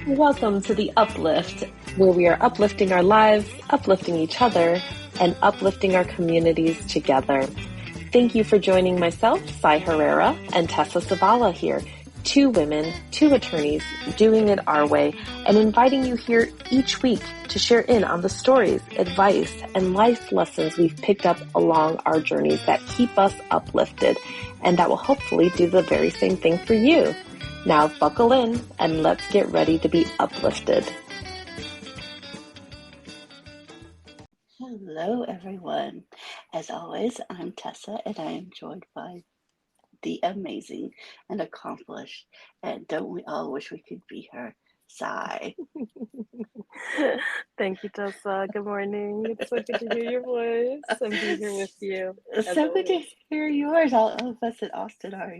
Welcome to the Uplift, where we are uplifting our lives, uplifting each other, and uplifting our communities together. Thank you for joining myself, Cy Herrera, and Tessa Savala here, two women, two attorneys, doing it our way, and inviting you here each week to share in on the stories, advice, and life lessons we've picked up along our journeys that keep us uplifted, and that will hopefully do the very same thing for you. Now buckle in and let's get ready to be uplifted. Hello, everyone. As always, I'm Tessa, and I am joined by the amazing and accomplished, and don't we all wish we could be her, Cy. Thank you, Tessa. Good morning. It's so good to hear your voice and be here with you, as So good to always. hear yours. All of us in Austin are,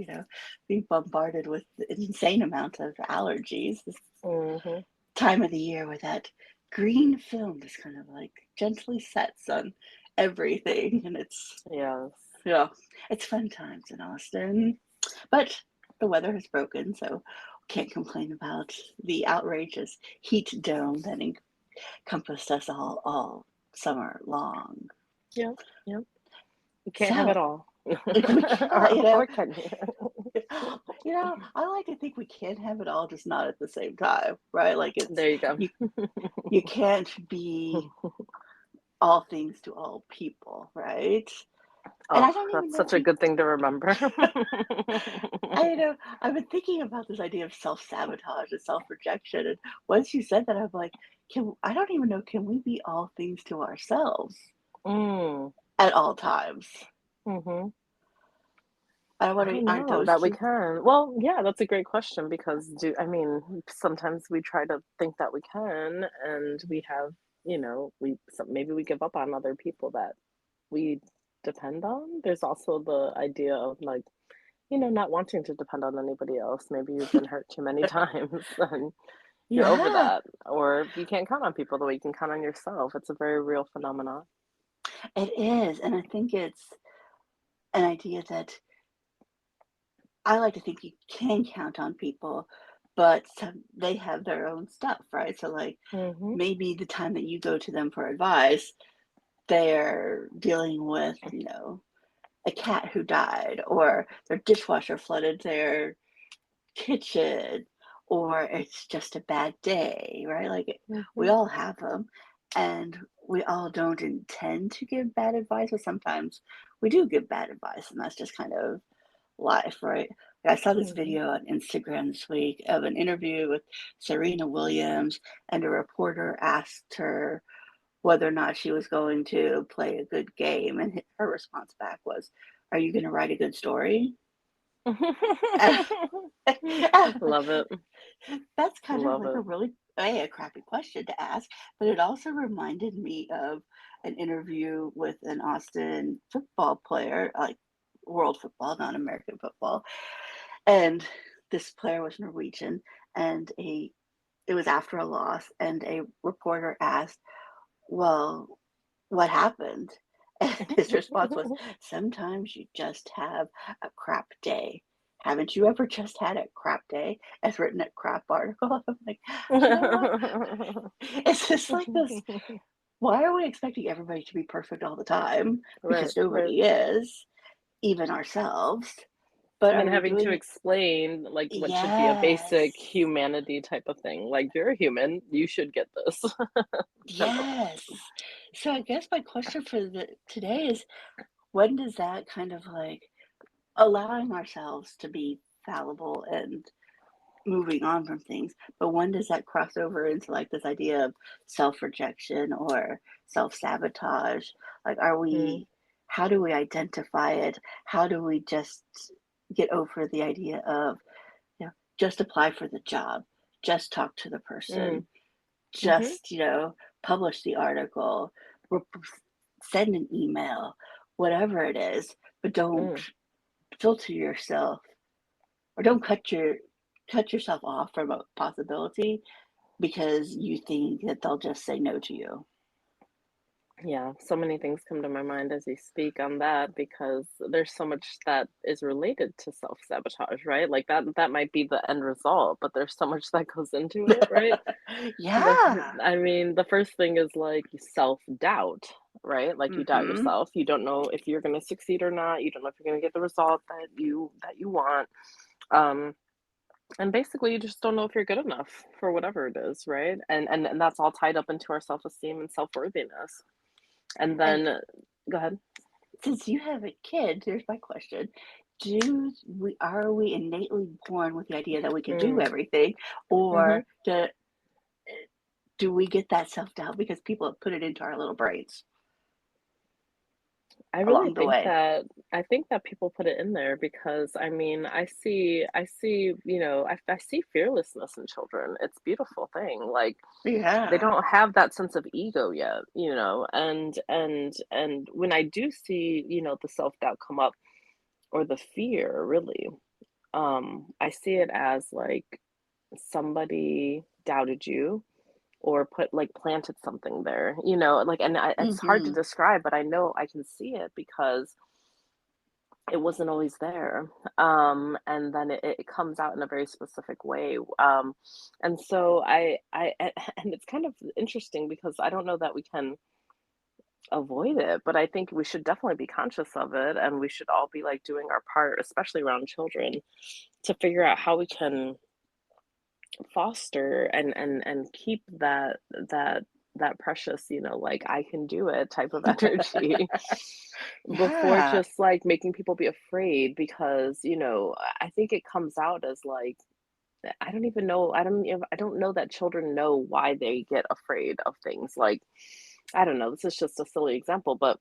being bombarded with an insane amount of allergies this Mm-hmm. time of the year where that green film just kind of like gently sets on everything, and Yes. it's fun times in Austin. But the weather has broken, so can't complain about the outrageous heat dome that encompassed us all summer long. Yep. Yep. You can't have it So all. we cannot, or can you? I like to think we can have it all, just not at the same time, right? Like There you go. you you can't be all things to all people, right? And Oh, I don't even that's know if such a we good thing to remember. I've been thinking about this idea of self-sabotage and self-rejection, and once you said that, I'm like, I don't even know, can we be all things to ourselves Mm. at all times? Mm-hmm. I I wonder, don't aren't know those that we two? can. Well, yeah, that's a great question because sometimes we try to think that we can, and we have, maybe we give up on other people that we depend on. There's also the idea of like, not wanting to depend on anybody else. Maybe you've been hurt too many times and you're over Yeah, that, or you can't count on people the way you can count on yourself. It's a very real phenomenon. it is, and I think it's an idea that I like to think you can count on people, but they have their own stuff, right? So, like, Mm-hmm. maybe the time that you go to them for advice, they're dealing with, a cat who died, or their dishwasher flooded their kitchen, or it's just a bad day, right? Like, we Mm-hmm. all have them, and we all don't intend to give bad advice, but sometimes we do give bad advice, and that's just kind of life, right? I saw this Mm-hmm. video on Instagram this week of an interview with Serena Williams, and a reporter asked her whether or not she was going to play a good game, and her response back was, "Are you going to write a good story?" Love it. That's kind of Love like a it. really a crappy question to ask, but it also reminded me of an interview with an Austin football player, like world football, not American football. And this player was Norwegian, and it was after a loss, and a reporter asked, "Well, what happened?" And his response was, "Sometimes you just have a crap day. Haven't you ever just had a crap day?" As written a crap article. I'm like, you know what? It's just like this. Why are we expecting everybody to be perfect all the time? Right, Because right. nobody is, even ourselves. But And are then we having to doing it? explain like what should be a basic Yes. humanity type of thing. Like you're a human, you should get this type of thing. Yes. So I guess my question for today is, when does that kind of like allowing ourselves to be fallible and moving on from things, but when does that cross over into like this idea of self-rejection or self-sabotage? Like, Mm, how do we identify it? How do we just get over the idea of, just apply for the job, just talk to the mm, person, mm-hmm, just, publish the article, rep- send an email, whatever it is, but don't mm. filter yourself, or don't cut yourself off from a possibility because you think that they'll just say no to you. Yeah, so many things come to my mind as you speak on that because there's so much that is related to self-sabotage, right? Like that might be the end result, but there's so much that goes into it, right? The Yeah. I mean, the first thing is like self-doubt, right? Like you doubt Mhm. yourself. You don't know if you're going to succeed or not. You don't know if you're going to get the result that you want. Um and basically you just don't know if you're good enough for whatever it is, right? And that's all tied up into our self-esteem and self-worthiness. And And then go ahead. since you have a kid, here's my question. Are we innately born with the idea that we can do Mm, everything, mhm. or do we get that self-doubt because people have put it into our little brains I really along the think way? that I think that people put it in there because, I mean, I see, I see fearlessness in children. It's a beautiful thing. Like, they Yeah. don't have that sense of ego yet, and when I do see, the self-doubt come up or the fear really, I see it as like somebody doubted you or planted something there, like, and it's hard to Mhm. describe, but I know I can see it because it wasn't always there. And then it comes out in a very specific way. And so and it's kind of interesting because I don't know that we can avoid it, but I think we should definitely be conscious of it, and we should all be like doing our part, especially around children, to figure out how we can foster and keep that precious, like I can do it type of energy before Yeah. just like making people be afraid because, I think it comes out as like I don't even know. I don't know that children know why they get afraid of things. Like I don't know. This is just a silly example, but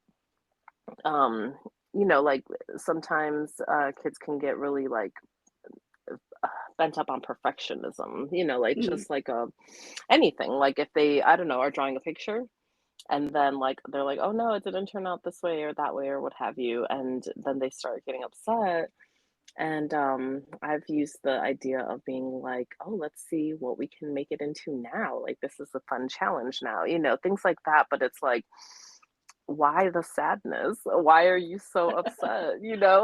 um, like sometimes kids can get really like bent up on perfectionism. Like Mm. just like anything. Like if they, I don't know, are drawing a picture and then like they're like, oh no, it didn't turn out this way or that way or what have you, and then they start getting upset. And I've used the idea of being like, oh, let's see what we can make it into now. Like this is a fun challenge now, things like that. But it's like, why the sadness? Why are you so upset?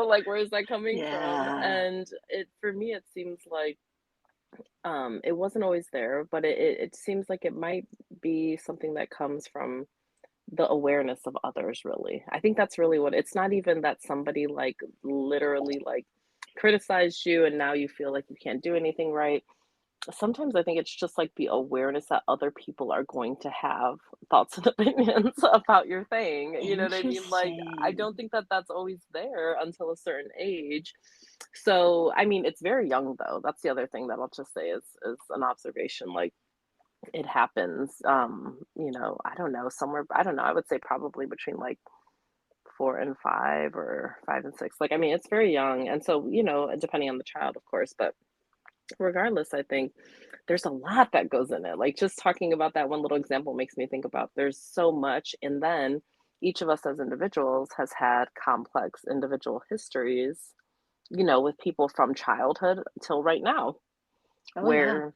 Like where is that coming from? Yeah. And it for me, it seems like it wasn't always there, but it seems like it might be something that comes from the awareness of others, really. I think that's really what it's not even that somebody like literally like criticized you and now you feel like you can't do anything right. Sometimes I think it's just like the awareness that other people are going to have thoughts and opinions about your thing. You know what I mean? Like, I Interesting. don't think that that's always there until a certain age. So, I mean, it's very young though. That's the other thing that I'll just say is an observation. Like, it happens, I don't know, somewhere, I don't know, I would say probably between like 4 and 5 or 5 and 6. Like, I mean, it's very young. And so, depending on the child, of course, but regardless, I think there's a lot that goes in it. Like just talking about that one little example makes me think about there's so much. And then each of us as individuals has had complex individual histories, with people from childhood till right now, Oh yeah. where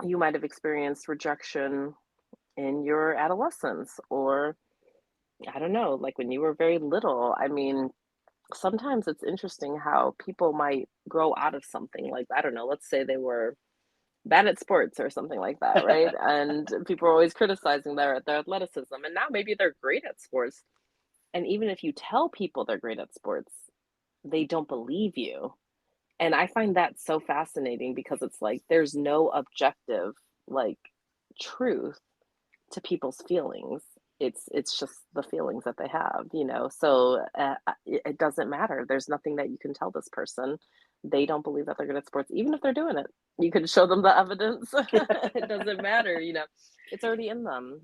you might have experienced rejection in your adolescence or I don't know, like when you were very little. I mean, sometimes it's interesting how people might grow out of something like, I don't know, let's say they were bad at sports or something like that, right? And people are always criticizing their athleticism. And now maybe they're great at sports. And even if you tell people they're great at sports, they don't believe you. And I find that so fascinating because it's like there's no objective like truth to people's feelings. It's just the feelings that they have, so it doesn't matter. There's nothing that you can tell this person. They don't believe that they're good at sports even if they're doing it. You can show them the evidence. It doesn't matter, it's already in them.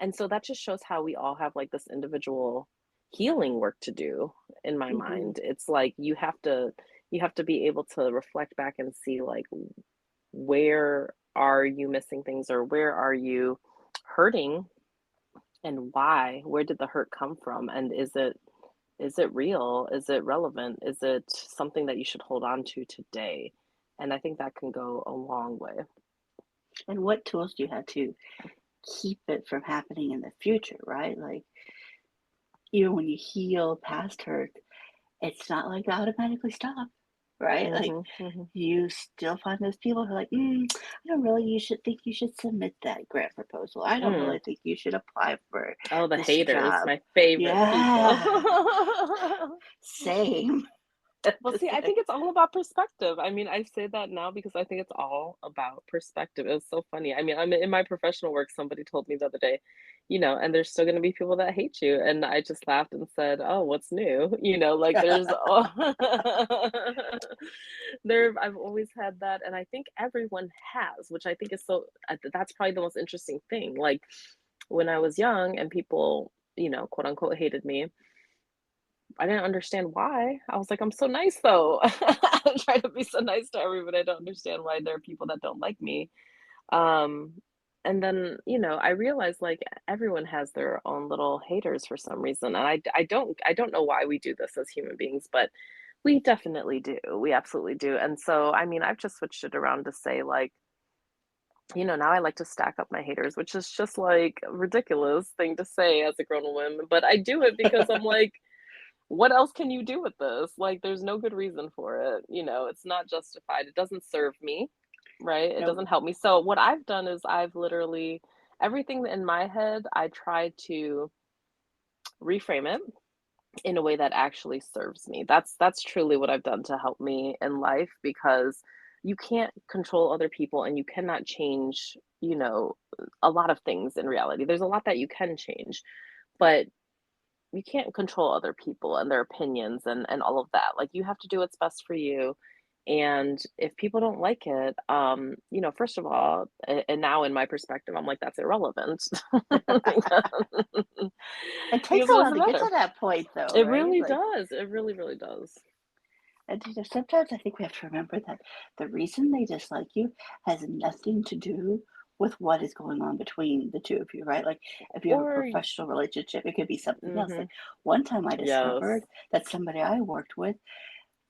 And so that just shows how we all have like this individual healing work to do. In my Hmm. mind, it's like you have to be able to reflect back and see like where are you missing things or where are you hurting and why? Where did the hurt come from? And is it real? Is it relevant? Is it something that you should hold on to today? And I think that can go a long way. And what tools do you have keep it from happening in the future, right? Like, even when you heal past hurt, it's not like they automatically stop, right? Like, Mhm, mhm. you still find those people who are like, I don't really you should submit that grant proposal. I don't Mm. really think you should apply for Oh, the this haters, job. my favorite people. Yeah, same. Well, see, Just I think like, it's all about perspective. I mean, I say that now because I think it's all about perspective. It was so funny. I mean, I'm in my professional work, somebody told me the other day, and there's still going to be people that hate you. And I just laughed and said, "Oh, what's new?" Like there's I've always had that, and I think everyone has, which I think is so that's probably the most interesting thing. Like when I was young and people, quote unquote hated me, I didn't understand why. I was like, "I'm so nice though." I try to be so nice to everybody. I don't understand why there are people that don't like me. Um, and then, I realized like everyone has their own little haters for some reason. And I don't know why we do this as human beings, but we definitely do. We absolutely do. And so, I mean, I've just switched it around to say like, now I like to stack up my haters, which is just like a ridiculous thing to say as a grown woman, but I do it because I'm like, what else can you do with this? Like, there's no good reason for it. It's not justified. It doesn't serve me, right? It nope. doesn't help me. So, what I've done is I've literally, everything in my head, I try to reframe it in a way that actually serves me. That's truly what I've done to help me in life because you can't control other people and you cannot change, a lot of things in reality. There's a lot that you can change, but you can't control other people and their opinions and all of that. Like you have to do what's best for you. And if people don't like it, first of all, and now in my perspective, I'm like, that's irrelevant. It takes Because a it while doesn't to get to matter. that point, though, It right? really Like, does. It really, really does. and sometimes I think we have to remember that the reason they dislike you has nothing to do with what is going on between the two of you, right? Like, if you have a Or, professional relationship, it could be something else. hmm Like, one time I yes. discovered that somebody I worked with,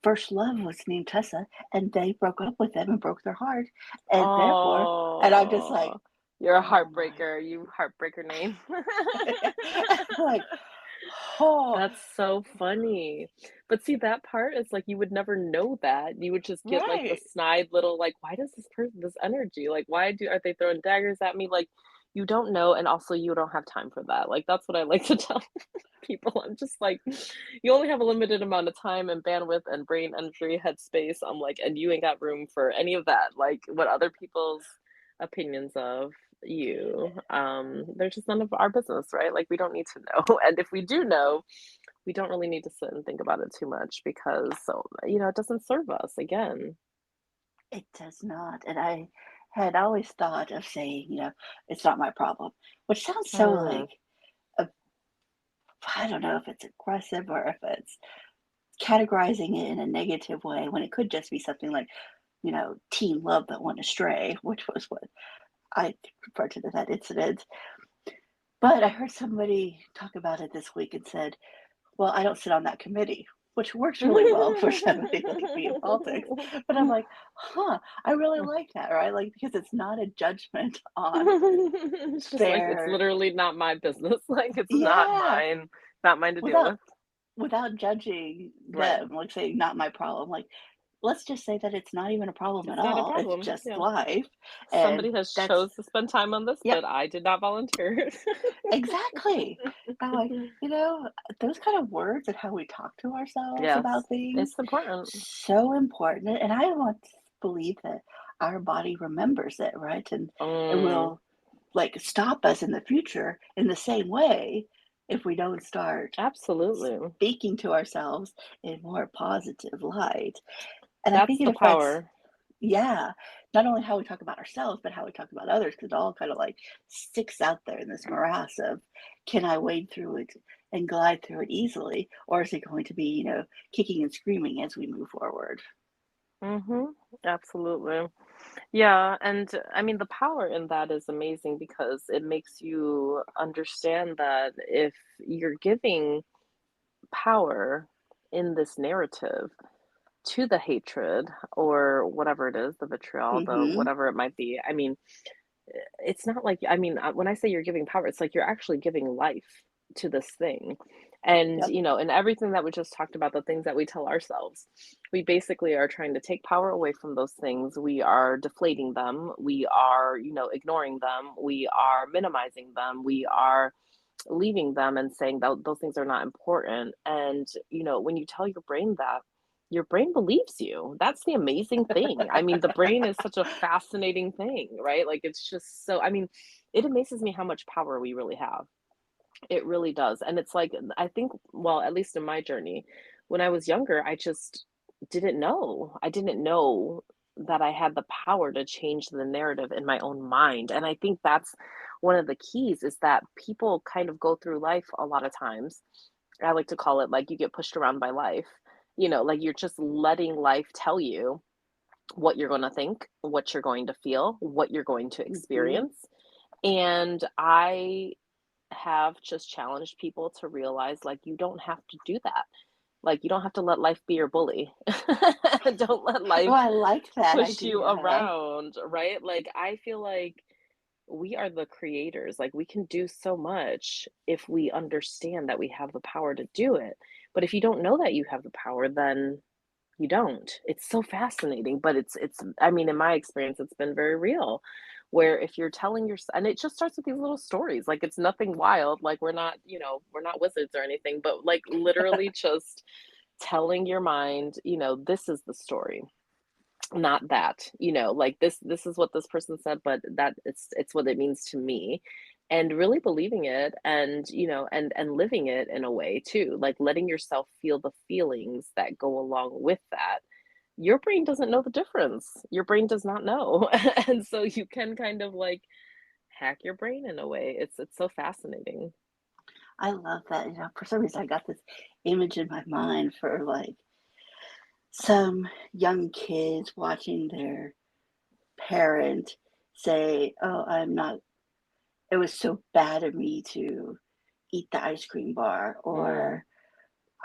first love was named Tessa, and they broke up with them and broke their heart, and therefore, and I'm just like, Oh, you're a oh my, heartbreaker. You heartbreaker name. I'm like, oh, That's so funny. But see, that part is like you would never know that. You would just get like the right. snide little like, why does this person this energy? Like, why are they throwing daggers at me? Like, you don't know, and also you don't have time for that. Like, that's what I like to tell people. I'm just like, you only have a limited amount of time and bandwidth and brain energy, headspace. I'm like, and you ain't got room for any of that. Like, what other people's opinions of you, they're just none of our business, right? Like, we don't need to know. And if we do know, we don't really need to sit and think about it too much because it doesn't serve us again. It does not, and I had always thought of saying, "It's not my problem," which sounds so, Mm, like, uh, I don't know if it's aggressive or if it's categorizing it in a negative way when it could just be something like, teen love that went astray, which was what I referred to that incident. But I heard somebody talk about it this week and said, "Well, I don't sit on that committee," which works really well for somebody like me in politics. But I'm like, huh, I really like that, right? Like, because it's not a judgment on it's just like it's their, literally not my business. Like it's yeah, not mine to deal without with. judging Right. them, like saying, not my problem. Like, let's just say that it's not even a problem at It's not a all. It's problem. just Yeah. life. And Somebody has that's, chose to spend time on this, yep, but I did not volunteer. exactly. I'm like, those kind of words and how we talk to ourselves Yes, about things, it's important. so important. And I want to believe that our body remembers it, right? And it Mm, will like stop us in the future in the same way if we don't start absolutely. speaking to ourselves in more positive light. And I That's think it the affects, power. yeah, not only how we talk about ourselves, but how we talk about others, because it all kind of like sticks out there in this morass of, can I wade through it and glide through it easily? Or is it going to be, kicking and screaming as we move forward? Mhm. Absolutely. Yeah, and I mean the power in that is amazing because it makes you understand that if you're giving power in this narrative to the hatred or whatever it is, the vitriol, the Mm-hmm. whatever it might be. I mean, it's not like, I mean, when I say you're giving power, it's like you're actually giving life to this thing. And, Yep. and everything that we just talked about, the things that we tell ourselves, we basically are trying to take power away from those things. We are deflating them. We are, ignoring them. We are minimizing them. We are leaving them and saying that those things are not important. And, when you tell your brain that, your brain believes you. That's the amazing thing. I mean, the brain is such a fascinating thing, right? Like, it's just so, I mean, it amazes me how much power we really have. It really does. And it's like, I think, well, at least in my journey, when I was younger, I just didn't know. I didn't know that I had the power to change the narrative in my own mind. And I think that's one of the keys is that people kind of go through life a lot of times. I like to call it like you get pushed around by life. Like you're just letting life tell you what you're going to think, what you're going to feel, what you're going to Hmm. experience. And I have just challenged people to realize, like, you don't have to do that. Like, you don't have to let life be your bully. Don't let Oh, life I like that push you idea. around, right? Like, I feel like we are the creators. Like, we can do so much if we understand that we have the power to do it. But if you don't know that you have the power, then you don't. It's so fascinating, but it's I mean, in my experience, it's been very real, where if you're telling your and it just starts with these little stories, like, it's nothing wild, like, we're not wizards or anything, but, like, literally just telling your mind, "This is the story, not that," like, "This is what this person said, but that it's what it means to me," and really believing it and, and living it in a way too, like, letting yourself feel the feelings that go along with that. Your brain doesn't know the difference. Your brain does not know. And so you can kind of, like, hack your brain in a way. It's so fascinating. I love that. For some reason, I got this image in my mind for like some young kids watching their parent say, "Oh, I'm not, it was so bad of me to eat the ice cream bar," Mm, or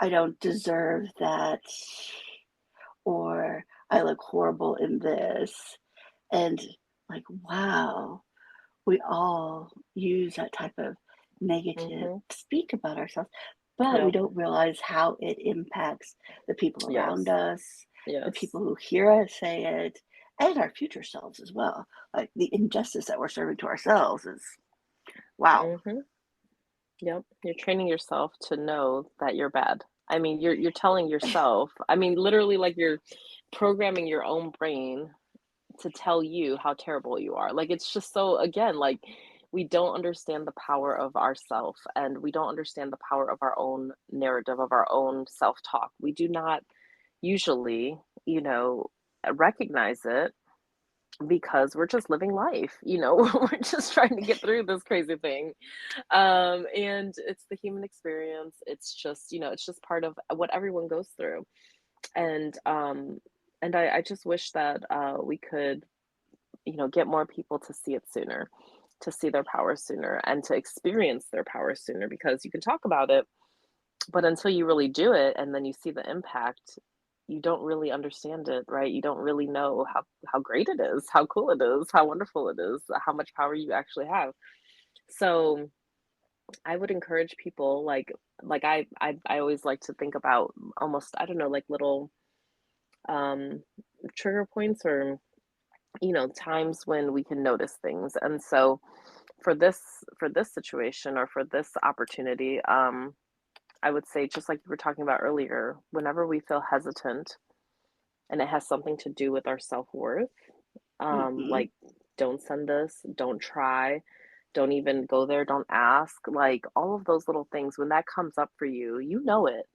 "I don't deserve that," or "I look horrible in this." And like, wow, we all use that type of negative mhm. speak about ourselves, but we Yep. don't realize how it impacts the people around Yes. us, the Yes. people who hear us say it, and our future selves as well. Like the injustice that we're serving to ourselves is wow. Mhm. Yep. You're training yourself to know that you're bad. I mean, you're telling yourself, I mean, literally, like, you're programming your own brain to tell you how terrible you are. Like, it's just so, again, like, we don't understand the power of ourself, and we don't understand the power of our own narrative, of our own self-talk. We do not usually, recognize it because we're just living life, we're just trying to get through this crazy thing. And it's the human experience. It's just, it's just part of what everyone goes through. And I just wish that we could, get more people to see it sooner, to see their power sooner, and to experience their power sooner, because you can talk about it, but until you really do it and then you see the impact, you don't really understand it, right? You don't really know how great it is, how cool it is, how wonderful it is, how much power you actually have. So I would encourage people, like I always like to think about almost, I don't know, like little um trigger points, or times when we can notice things. And so for this situation, or for this opportunity, I would say, just like you were talking about earlier, whenever we feel hesitant and it has something to do with our self-worth, Hmm. like, don't send this, don't try, don't even go there, don't ask, like, all of those little things, when that comes up for you, you know it,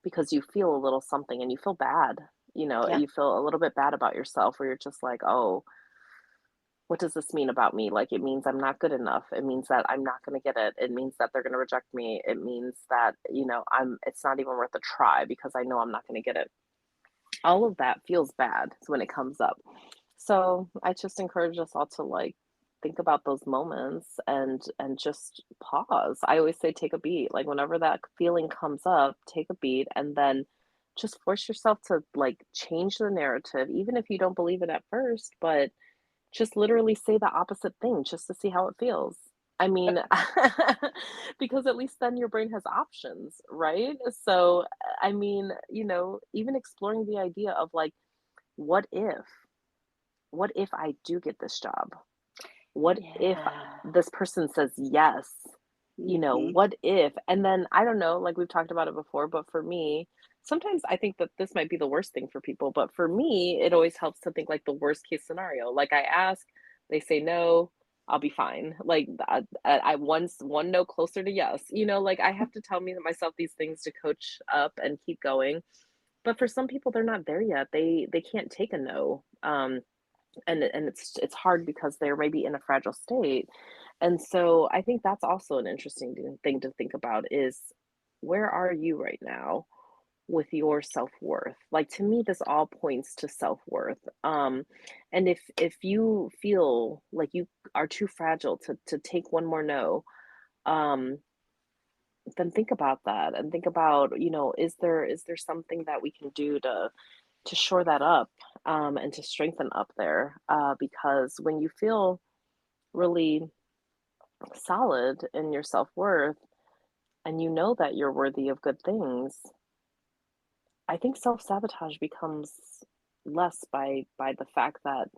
because you feel a little something and you feel bad. Yeah. You feel a little bit bad about yourself, where you're just like, oh, what does this mean about me? Like, it means I'm not good enough. It means that I'm not going to get it. It means that they're going to reject me. It means that, it's not even worth a try because I know I'm not going to get it. All of that feels bad when it comes up. So I just encourage us all to, like, think about those moments and just pause. I always say take a beat. Like, whenever that feeling comes up, take a beat, and then just force yourself to, like, change the narrative, even if you don't believe it at first, but just literally say the opposite thing just to see how it feels. I mean, because at least then your brain has options, right? So, I mean, even exploring the idea of like, what if? What if I do get this job? What if Yeah. this person says yes? Hmm. What if? And then I don't know, like we've talked about it before, but for me, sometimes I think that this might be the worst thing for people, but for me, it always helps to think like the worst case scenario. Like I ask, they say no, I'll be fine. Like I once one no closer to yes. Like I have to tell me myself these things to coach up and keep going. But for some people, they're not there yet. They can't take a no. And it's hard because they're maybe in a fragile state. And so I think that's also an interesting thing to think about is where are you right now with your self-worth? Like to me, this all points to self-worth. And if you feel like you are too fragile to take one more no, um, then think about that and think about, is there something that we can do to shore that up, and to strengthen up there, because when you feel really solid in your self-worth and you know that you're worthy of good things, I think self-sabotage becomes less by the fact that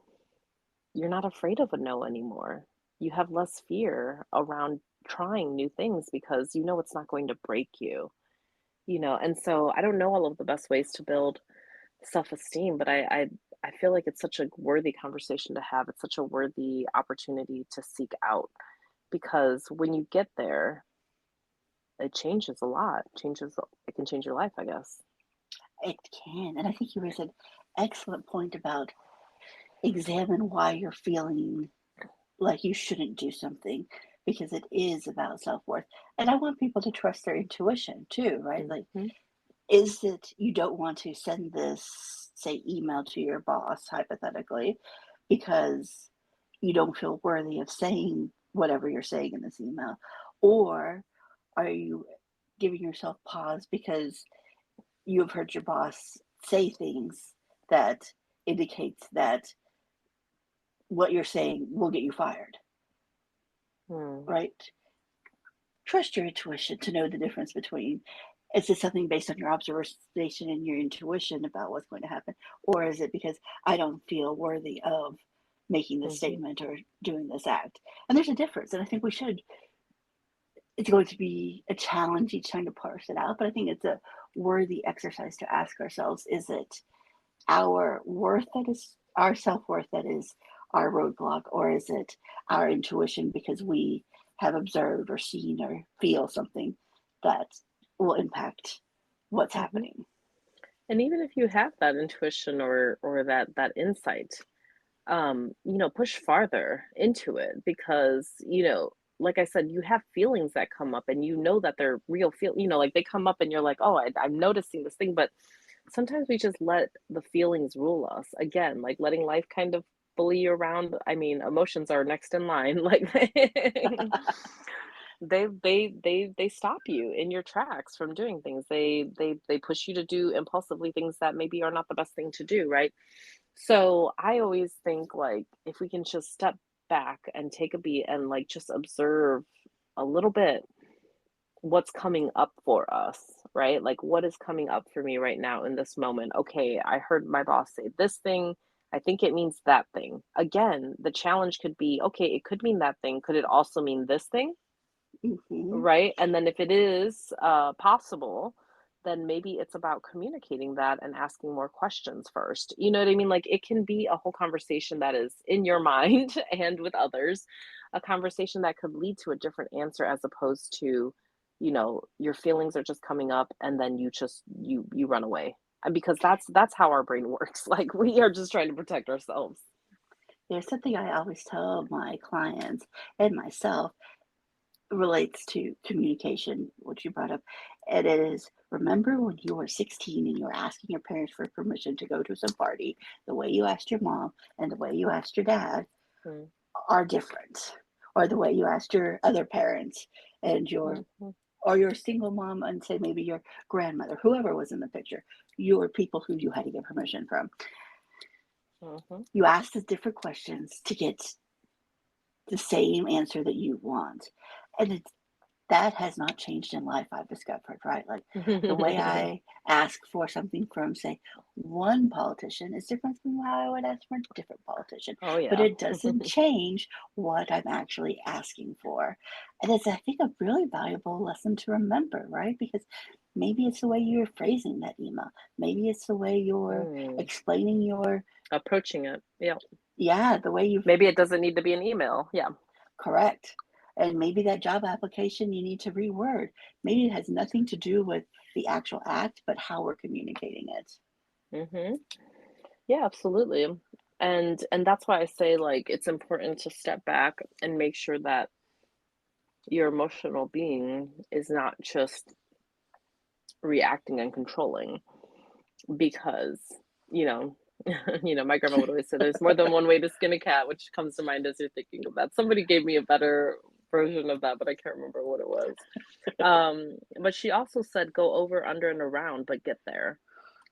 you're not afraid of a no anymore. You have less fear around trying new things because you know it's not going to break you. And so I don't know all of the best ways to build self-esteem, but I feel like it's such a worthy conversation to have. It's such a worthy opportunity to seek out because when you get there, it changes a lot. It can change your life, I guess. It can. And I think you raised an excellent point about examine why you're feeling like you shouldn't do something because it is about self-worth. And I want people to trust their intuition too, right? Like, Mhm. is it you don't want to send this, say, email to your boss, hypothetically, because you don't feel worthy of saying whatever you're saying in this email? Or are you giving yourself pause because you have heard your boss say things that indicates that what you're saying will get you fired, Hmm. right? Trust your intuition to know the difference between, is it something based on your observation and your intuition about what's going to happen, or is it because I don't feel worthy of making this Mhm. statement or doing this act? And there's a difference, and I think we should. It's going to be a challenge each time to parse it out, but I think it's a worthy exercise to ask ourselves: is it our worth that is our self-worth that is our roadblock, or is it our intuition because we have observed or seen or feel something that will impact what's Mhm. happening? And even if you have that intuition or that insight, push farther into it because, like I said, you have feelings that come up and you know that they're real like they come up and you're like, oh, I'm noticing this thing. But sometimes we just let the feelings rule us. Again, like letting life kind of bully you around. I mean, emotions are next in line. Like they stop you in your tracks from doing things. They push you to do impulsively things that maybe are not the best thing to do, right? So I always think like if we can just step back and take a beat and like just observe a little bit what's coming up for us, right? Like what is coming up for me right now in this moment? Okay, I heard my boss say this thing. I think it means that thing. Again, the challenge could be, okay, it could mean that thing. Could it also mean this thing? Hmm. Right? And then if it is possible, then maybe it's about communicating that and asking more questions first. You know what I mean? Like it can be a whole conversation that is in your mind and with others, a conversation that could lead to a different answer as opposed to, your feelings are just coming up and then you run away. And because that's how our brain works. Like we are just trying to protect ourselves. There's something I always tell my clients and myself relates to communication, which you brought up, and it is, remember when you were 16 and you were asking your parents for permission to go to some party, the way you asked your mom and the way you asked your dad Mm, are different, or the way you asked your other parents and mhm. or your single mom and say maybe your grandmother, whoever was in the picture, you were people who you had to get permission from. You ask the different questions to get the same answer that you want. And that has not changed in life, I've discovered, right? Like the way I ask for something from, say, one politician is different from how I would ask for a different politician. Oh, But yeah. it doesn't change what I'm actually asking for. And it's, I think, a really valuable lesson to remember, right? Because maybe it's the way you're phrasing that email. Maybe it's the way you're explaining your Approaching it. Yeah. yeah, the way you Maybe it doesn't need to be an email. Yeah. correct. And maybe that job application you need to reword. Maybe it has nothing to do with the actual act, but how we're communicating it. Yeah, absolutely. And that's why I say, like, it's important to step back and make sure that your emotional being is not just reacting and controlling, because, you know, my grandma would always say there's more than one way to skin a cat, which comes to mind as you're thinking of that. Somebody gave me a better version of that, but I can't remember what it was. But she also said go over, under, and around, but get there.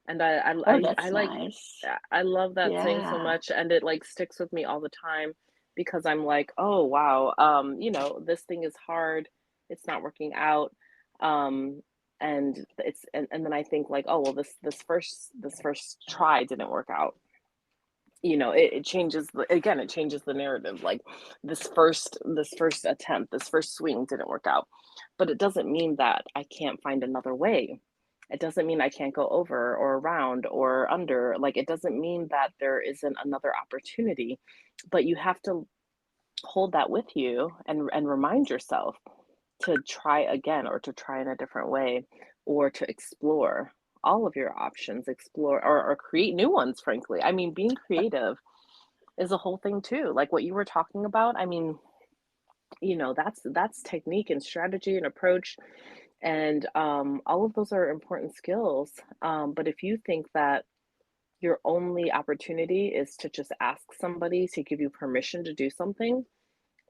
And Oh, I that's like, nice. I love that saying so Yeah. much, and it like sticks with me all the time, because I'm like, oh wow, this thing is hard, it's not working out, um, and and then I think like, oh well, this first try didn't work out. It changes it changes the narrative. Like this first attempt, this first swing didn't work out, but it doesn't mean that I can't find another way. It doesn't mean I can't go over or around or under. Like, it doesn't mean that there isn't another opportunity, but you have to hold that with you and remind yourself to try again, or to try in a different way, or to explore all of your options, explore, or create new ones, frankly. I mean, being creative is a whole thing too. Like what you were talking about. I mean, that's technique and strategy and approach, and all of those are important skills. But if you think that your only opportunity is to just ask somebody to give you permission to do something,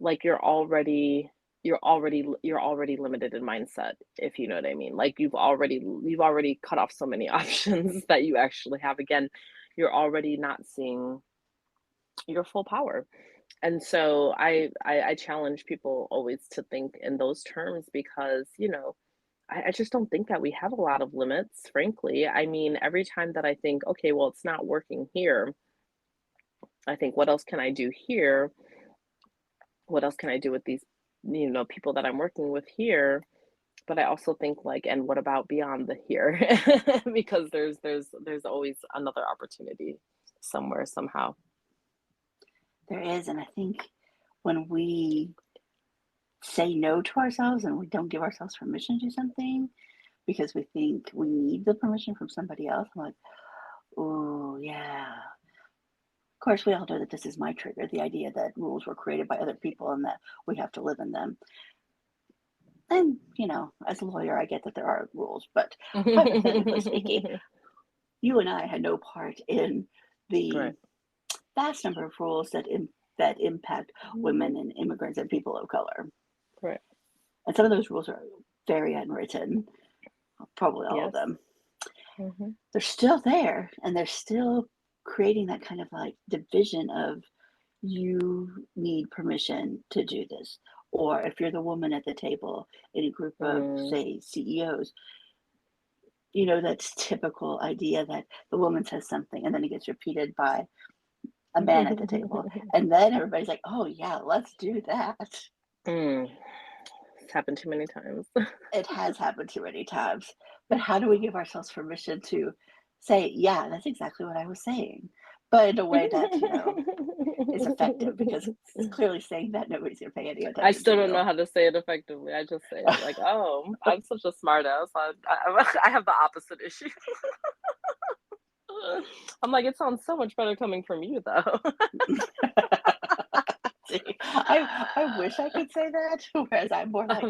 like you're already limited in mindset, if you know what I mean. Like you've already cut off so many options that you actually have. Again, you're already not seeing your full power. And so I challenge people always to think in those terms, because I just don't think that we have a lot of limits, frankly. I mean, every time that I think, okay, well, it's not working here, I think, what else can I do here? What else can I do with these, people that I'm working with here? But I also think, like, and what about beyond the here? Because there's always another opportunity somewhere, somehow. There is. And I think when we say no to ourselves and we don't give ourselves permission to do something because we think we need the permission from somebody else, I'm like, oh, yeah. Of course, we all know that this is my trigger, the idea that rules were created by other people and that we have to live in them. And, as a lawyer, I get that there are rules, but hypothetically speaking, you and I had no part in the Right. vast number of rules that impact women and immigrants and people of color. Right. And some of those rules are very unwritten, probably all of Yes. them. Mm-hmm. They're still there, and they're still creating that kind of like division of you need permission to do this. Or if you're the woman at the table in a group of, say, CEOs, that's typical idea that the woman says something and then it gets repeated by a man at the table. And then everybody's like, oh, yeah, let's do that. It's happened too many times. It has happened too many times. But how do we give ourselves permission to say, yeah, that's exactly what I was saying, but in a way that, is effective? Because it's clearly saying that nobody's going to pay any I attention to still don't know you. how to say it effectively. I just say it like, oh, I'm such a smart ass. I have the opposite issue. I'm like, it sounds so much better coming from you, though. See, I wish I could say that, whereas I'm more like,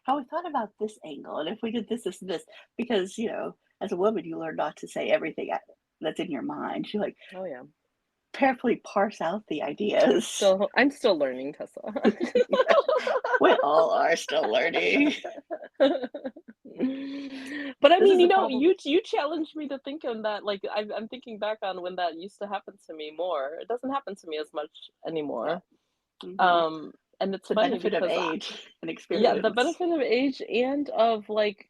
how we thought about this angle, and if we did this, this, and this, because, as a woman, you learn not to say everything that's in your mind. You Oh yeah. carefully parse out the ideas. I'm still learning, Tessa. We all are still learning. But I This mean, is the problem. you challenged me to think on that. Like I'm thinking back on when that used to happen to me more. It doesn't happen to me as much Yeah. anymore. Hmm. And it's The funny benefit of because age and yeah, the experience. benefit of age and of like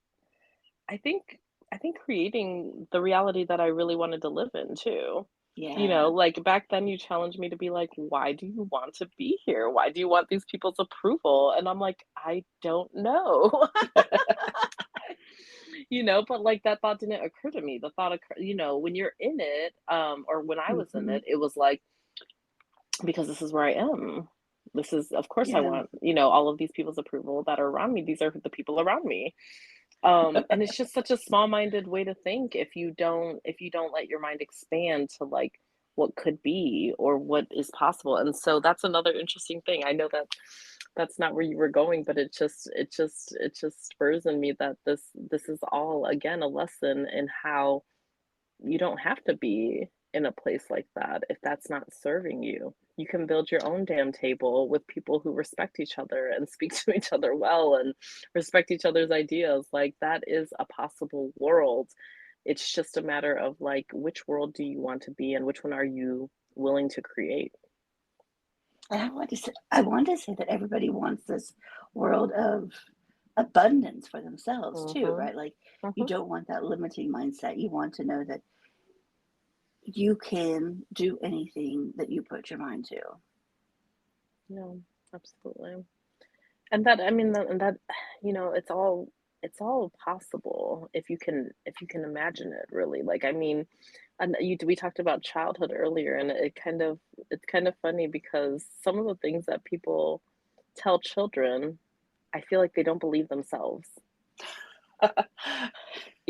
I think I think creating the reality that I really wanted to live in too. Yeah. Like back then you challenged me to be like, why do you want to be here? Why do you want these people's approval? And I'm like, I don't know. But like that thought didn't occur to me. The thought when you're in it, or when I was in Hmm. it was like, because this is where I am. This is, of course, I Yeah. want, all of these people's approval that are around me. These are the people around me. And it's just such a small-minded way to think if you don't let your mind expand to like what could be or what is possible. And so that's another interesting thing. I know that that's not where you were going, but it just spurs in me that this is all again a lesson in how you don't have to be in a place like that if that's not serving you. You can build your own damn table with people who respect each other and speak to each other well and respect each other's ideas. Like that is a possible world. It's just a matter of like which world do you want to be in? Which one are you willing to create? And I want to say that everybody wants this world of abundance for themselves too, Mhm. right? Like you Mhm. don't want that limiting mindset. You want to know that you can do anything that you put your mind to. Yeah, absolutely. And that I mean and that it's all possible if you can imagine it really. Like I mean, and we talked about childhood earlier and it's kind of funny because some of the things that people tell children, I feel like they don't believe themselves.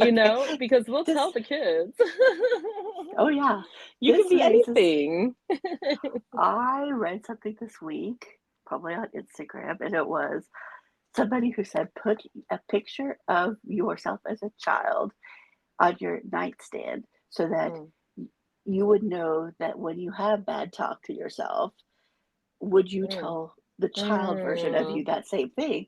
Okay, Because we'll tell this, the kids. oh yeah, You can this be raises, anything. I read something this week, probably on Instagram, and it was somebody who said, put a picture of yourself as a child on your nightstand so that Mm, you would know that when you have bad talk to yourself, would you mm, tell the child version of mm, you that same thing?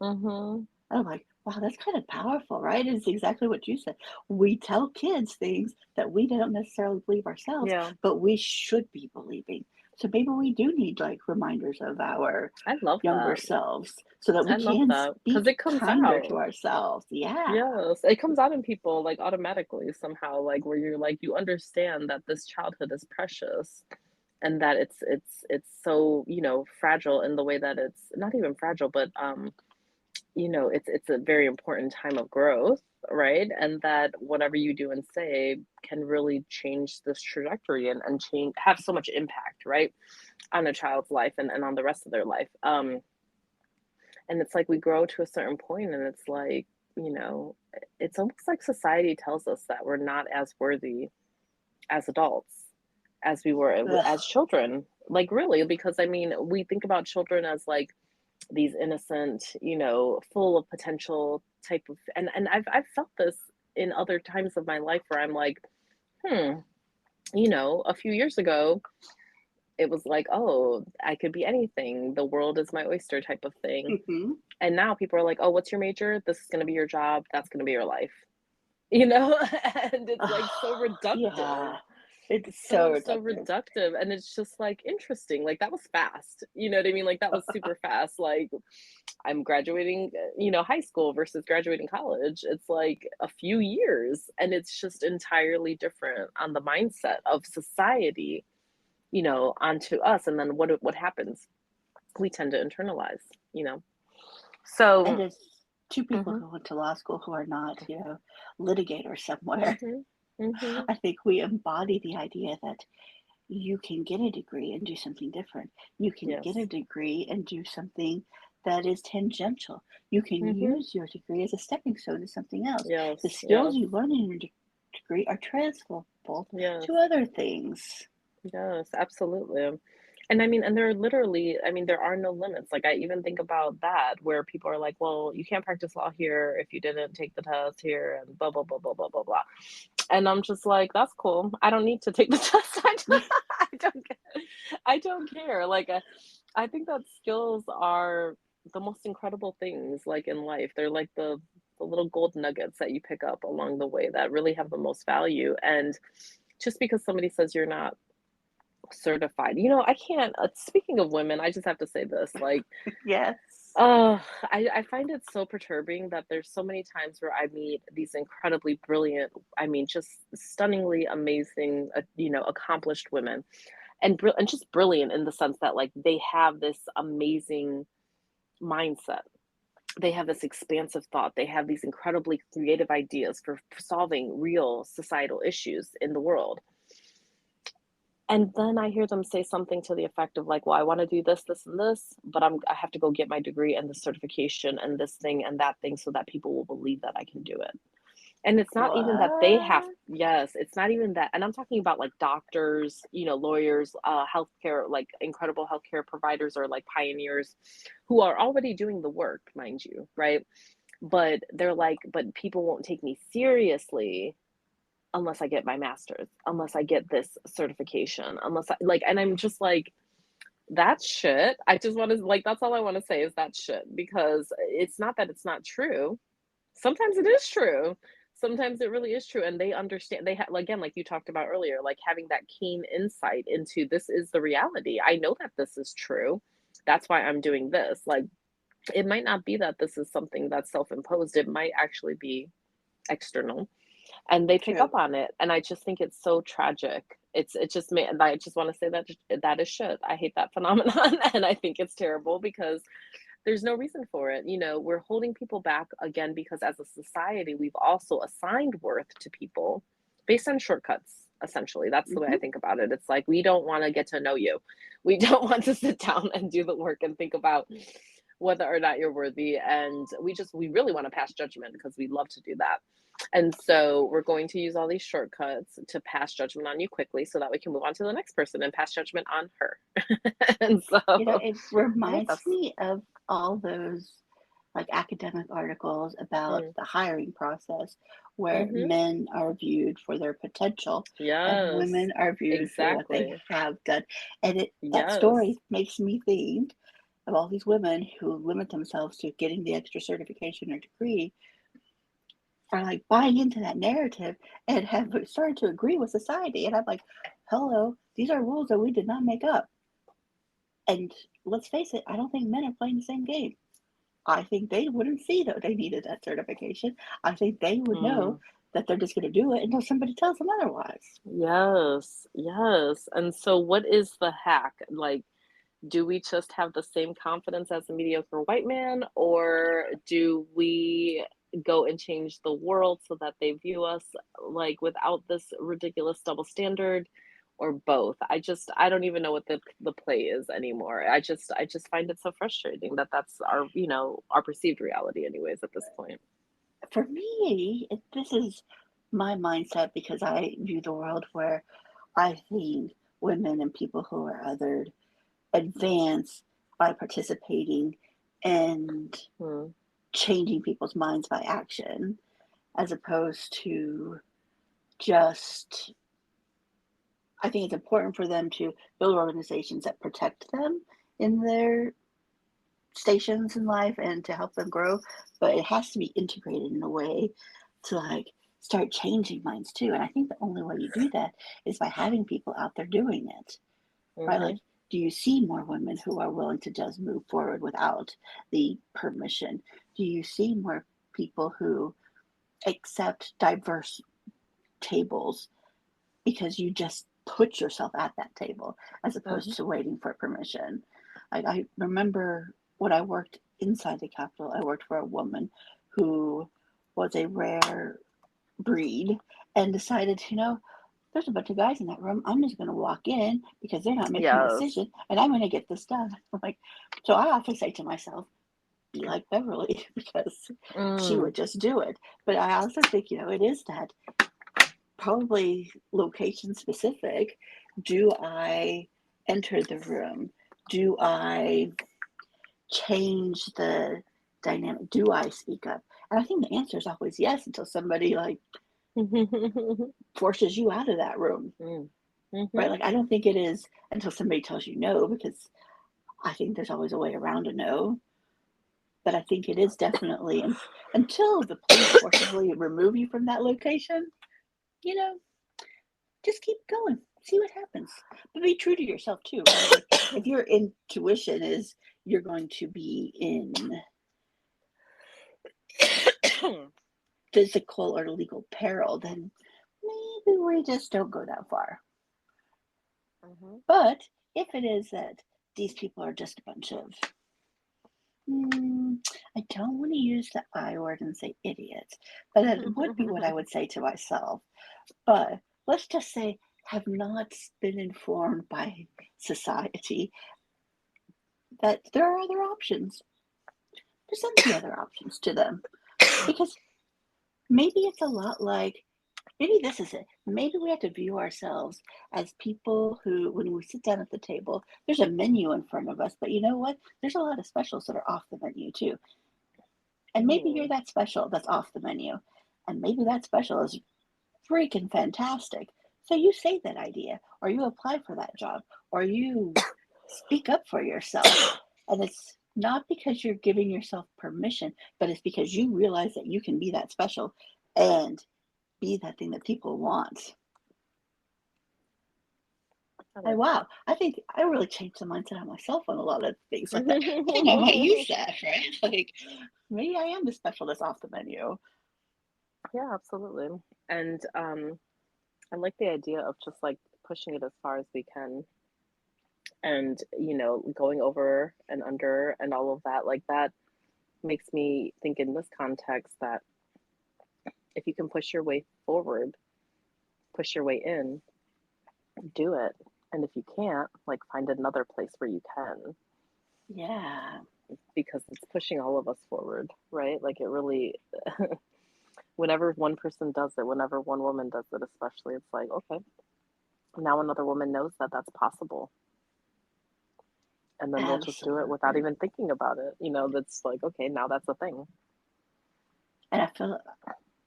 mhm. And I'm like, wow, that's kind of powerful, right? It's exactly what you said. We tell kids things that we don't necessarily believe ourselves, Yeah, but we should be believing. So maybe we do need like reminders of our I love younger that. selves so that we I love can that because speak it comes kinder to out. ourselves. Yeah. Yes, it comes out in people, like, automatically somehow, like, where you're like, you understand that this childhood is precious and that it's so, fragile in the way that it's not even fragile, but, it's a very important time of growth, right? And that whatever you do and say can really change this trajectory and have so much impact, right, on a child's life and on the rest of their life. And it's like we grow to a certain point and it's like, you know, it's almost like society tells us that we're not as worthy as adults as we were Ugh. as children. Like really, because I mean, we think about children as like these innocent, full of potential type of and I've felt this in other times of my life where I'm like, hmm, a few years ago it was like, oh, I could be anything. The world is my oyster type of thing. Hmm. And now people are like, "Oh, what's your major? This is gonna be your job. That's gonna be your life." And it's like so Oh, reductive. yeah. It's It's so so reductive. reductive, and it's just like interesting. Like that was fast. You know what I mean? Like that was super fast. Like I'm graduating, high school versus graduating college. It's like a few years, and it's just entirely different on the mindset of society, onto us. And then what happens? We tend to internalize, you know. And So, as two people mhm, who went to law school who are not, litigators somewhere, mhm, mhm. I think we embody the idea that you can get a degree and do something different. You can get a Yes. degree and do something that is tangential. You can Mhm. use your degree as a stepping stone to something else. The Yes, skills yes, you learn in your degree are transferable yes, to other things. yes, absolutely. And I mean, and there are literally, I mean, there are no limits. Like, I even think about that, where people are like, well, you can't practice law here if you didn't take the test here, and blah, blah, blah, blah, blah, blah, blah. And I'm just like, that's cool. I don't need to take the test. I don't, I don't care. Like, I think that skills are the most incredible things, like in life. They're like the little gold nuggets that you pick up along the way that really have the most value. And just because somebody says you're not certified, I can't, speaking of women, I just have to say this, like, Yes. I find it so perturbing that there's so many times where I meet these incredibly brilliant, I mean, just stunningly amazing, accomplished women, and just brilliant in the sense that like they have this amazing mindset. They have this expansive thought. They have these incredibly creative ideas for solving real societal issues in the world. And then I hear them say something to the effect of like, well, I want to do this, this, and this, but I have to go get my degree and the certification and this thing and that thing so that people will believe that I can do it. And it's not even that they have, What? yes, it's not even that. And I'm talking about like doctors, lawyers, healthcare, like incredible healthcare providers or like pioneers who are already doing the work, mind you, right? But they're like, but people won't take me seriously unless I get my master's, unless I get this certification, unless I like, and I'm just like, that's shit. I just want to like, that's all I want to say is that shit, because it's not that it's not true. Sometimes it is true. Sometimes it really is true. And they understand, they have, again, like you talked about earlier, like having that keen insight into this is the reality. I know that this is true. That's why I'm doing this. Like, it might not be that this is something that's self-imposed. It might actually be external, and they pick True. up on it. And I just think it's so tragic. It just me. I just want to say that that is shit. I hate that phenomenon, and I think it's terrible because there's no reason for it. We're holding people back again because as a society, we've also assigned worth to people based on shortcuts. Essentially, that's the way I Hmm. think about it. It's like we don't want to get to know you. We don't want to sit down and do the work and think about whether or not you're worthy. And we really want to pass judgment because we love to do that. And so we're going to use all these shortcuts to pass judgment on you quickly so that we can move on to the next person and pass judgment on her. And so It I hate reminds this. me of all those like academic articles about Mm. the hiring process where Hmm. men are viewed for their potential and Yes, women are viewed for what they exactly. have done. And that Yes. story makes me think of all these women who limit themselves to getting the extra certification or degree are like buying into that narrative and have started to agree with society. And I'm like, hello, these are rules that we did not make up. And let's face it, I don't think men are playing the same game. I think they wouldn't see that they needed that certification. I think they would know Mm. that they're just going to do it until somebody tells them otherwise. Yes, yes. And so what is the hack? Like, do we just have the same confidence as a mediocre white man, or do we go and change the world so that they view us like without this ridiculous double standard, or both? I don't even know what the play is anymore. I just find it so frustrating that that's our perceived reality anyways at this point. For me, this is my mindset because I view the world where I think women and people who are othered advance by participating and Hmm. changing people's minds by action, as opposed to just, I think it's important for them to build organizations that protect them in their stations in life and to help them grow, but it has to be integrated in a way to like start changing minds too. And I think the only way you do that is by having people out there doing it, right? Hmm. Like, do you see more women who are willing to just move forward without the permission? Do you see more people who accept diverse tables because you just put yourself at that table as opposed Hmm. to waiting for permission? I remember when I worked inside the Capitol, I worked for a woman who was a rare breed and decided, there's a bunch of guys in that room. I'm just going to walk in because they're not making a Yes. decision and I'm going to get this done. I'm like, so I often say to myself, be like Beverly because she Mm. would just do it. But I also think, it is that probably location specific. Do I enter the room? Do I change the dynamic? Do I speak up? And I think the answer is always yes until somebody like forces you out of that room, Mm. right? Mhm. Like I don't think it is until somebody tells you no, because I think there's always a way around a no. But I think it is definitely, until the police forcibly remove you from that location, you know, just keep going, see what happens. But be true to yourself too, right? Like if your intuition is you're going to be in physical or legal peril, then maybe we just don't go that far. Mm-hmm. But if it is that these people are just a bunch of, I don't want to use the I word and say idiots, but it would be what I would say to myself. But let's just say have not been informed by society that there are other options. Present the other options to them. Because maybe it's a lot like, maybe this is it. Maybe we have to view ourselves as people who, when we sit down at the table, there's a menu in front of us, but you know what? There's a lot of specials that are off the menu too. And maybe you're that special that's off the menu. And maybe that special is freaking fantastic. So you say that idea, or you apply for that job, or you speak up for yourself. And it's not because you're giving yourself permission, but it's because you realize that you can be that special and be that thing that people want. Wow, I think I really changed the mindset on myself on a lot of things like that. I don't know what you said, right? Like maybe I am the special that's off the menu. Yeah, absolutely. And I like the idea of just like pushing it as far as we can, and going over and under and all of that. Like that makes me think in this context that if you can push your way forward, push your way in, do it. And if you can't, like find another place where you can. Yeah. Because it's pushing all of us forward, right? Like it really, whenever one person does it, whenever one woman does it, especially, it's like, okay, now another woman knows that that's possible. And then they'll just do it without even thinking about it. That's like, okay, now that's a thing. And I feel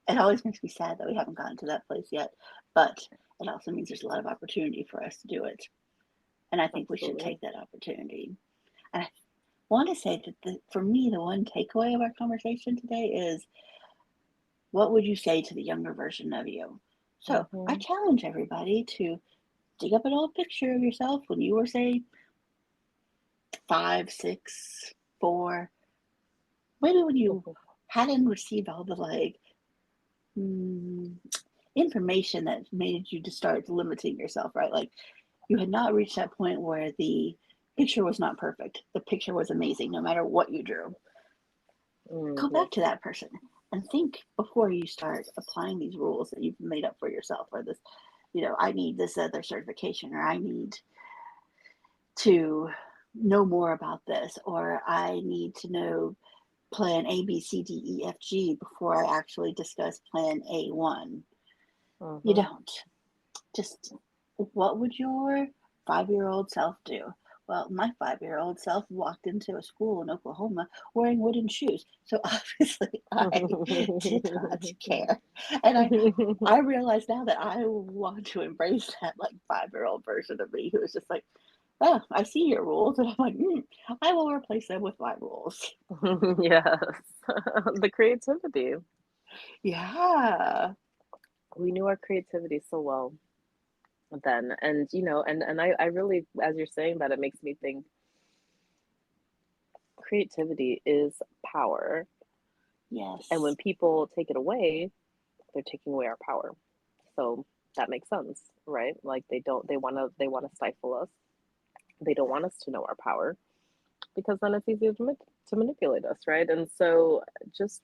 it always makes me sad that we haven't gotten to that place yet, but it also means there's a lot of opportunity for us to do it. And I think we should take that opportunity. And I want to say that for me, the one takeaway of our conversation today is, what would you say to the younger version of you? So I challenge everybody to dig up an old picture of yourself when you were, say, 5, 6, 4, maybe when you hadn't received all the information that made you to start limiting yourself, right? Like you had not reached that point where the picture was not perfect. The picture was amazing no matter what you drew. Go back to that person and think before you start applying these rules that you've made up for yourself, or this, I need this other certification, or I need to know more about this, or I need to know plan A, B, C, D, E, F, G before I actually discuss plan A1. You don't. Just, what would your 5-year-old self do? Well, my 5-year-old self walked into a school in Oklahoma wearing wooden shoes. So obviously I did not care. And I realize now that I want to embrace that 5-year-old version of me who is just like, oh, I see your rules. And I'm like, I will replace them with my rules. Yes. The creativity. Yeah. We knew our creativity so well then. And, and I really, as you're saying that, it makes me think creativity is power. Yes. And when people take it away, they're taking away our power. So that makes sense, right? Like they want to stifle us. They don't want us to know our power because then it's easier to manipulate us, right? And so just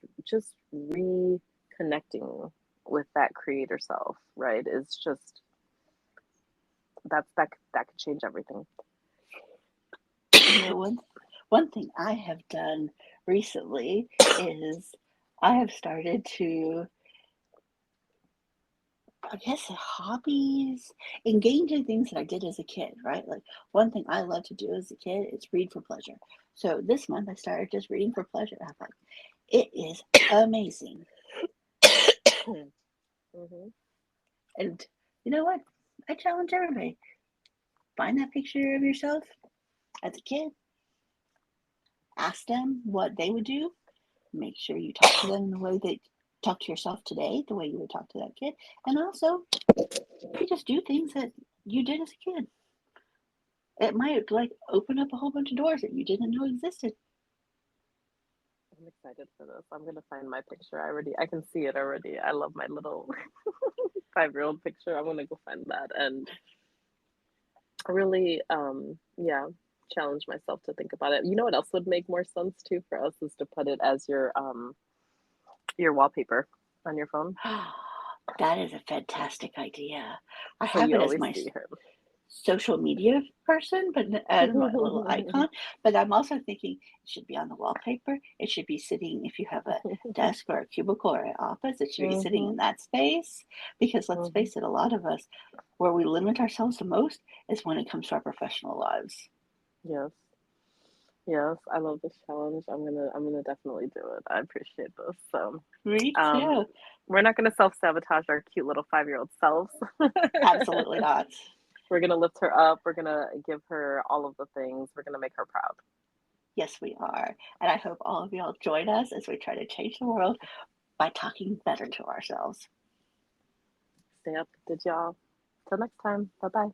reconnecting with that creator self, right, is just that could change everything. One thing I have done recently is I have started to, I guess, hobbies, engage in things that I did as a kid, right? Like one thing I loved to do as a kid is read for pleasure. So this month I started just reading for pleasure. I thought, it is amazing. And you know what? I challenge everybody. Find that picture of yourself as a kid. ask them what they would do. Make sure you talk to them in the way that talk to yourself today, the way you would talk to that kid. And also, you just do things that you did as a kid. It might like open up a whole bunch of doors that you didn't know existed. I'm excited for this. I'm gonna find my picture. I can see it already. I love my little 5-year-old picture. I'm gonna go find that and really, yeah, challenge myself to think about it. You know what else would make more sense too for us is to put it as your wallpaper on your phone, That is a fantastic idea. I so have you it as always my see her. social media person, but as my little icon. But I'm also thinking it should be on the wallpaper. It should be sitting, if you have a desk or a cubicle or an office, it should be sitting in Mhm, that space. Because let's mhm. face it, a lot of us, where we limit ourselves the most is when it comes to our professional lives. Yes, yes, I love this challenge. I'm gonna definitely do it. I appreciate this. So, Me um, too. we're not gonna self-sabotage our cute little 5-year-old selves. Absolutely not. We're gonna lift her up. We're gonna give her all of the things. We're gonna make her proud. Yes, we are. And I hope all of y'all join us as we try to change the world by talking better to ourselves. Stay up, did y'all? Till next time. Bye bye.